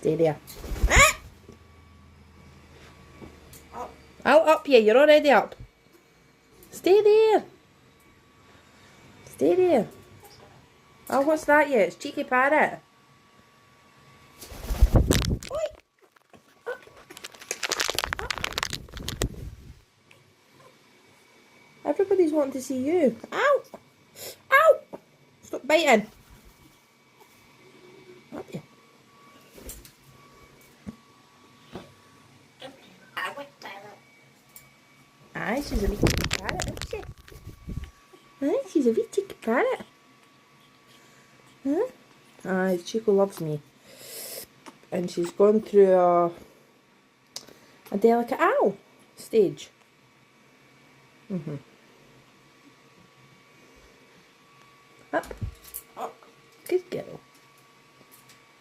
Stay there. Ah! I'll up you. You're already up. Stay there. Stay there. Oh, what's that yet? It's cheeky parrot. Oi. Up. Up. Everybody's wanting to see you. Ow! Ow! Stop biting. Up you. Aye, she's a wee cheeky parrot, isn't she? Aye, she's a wee cheeky parrot. Huh? Aye, Chico loves me. And she's gone through a delicate owl stage. Up. Up. Good girl.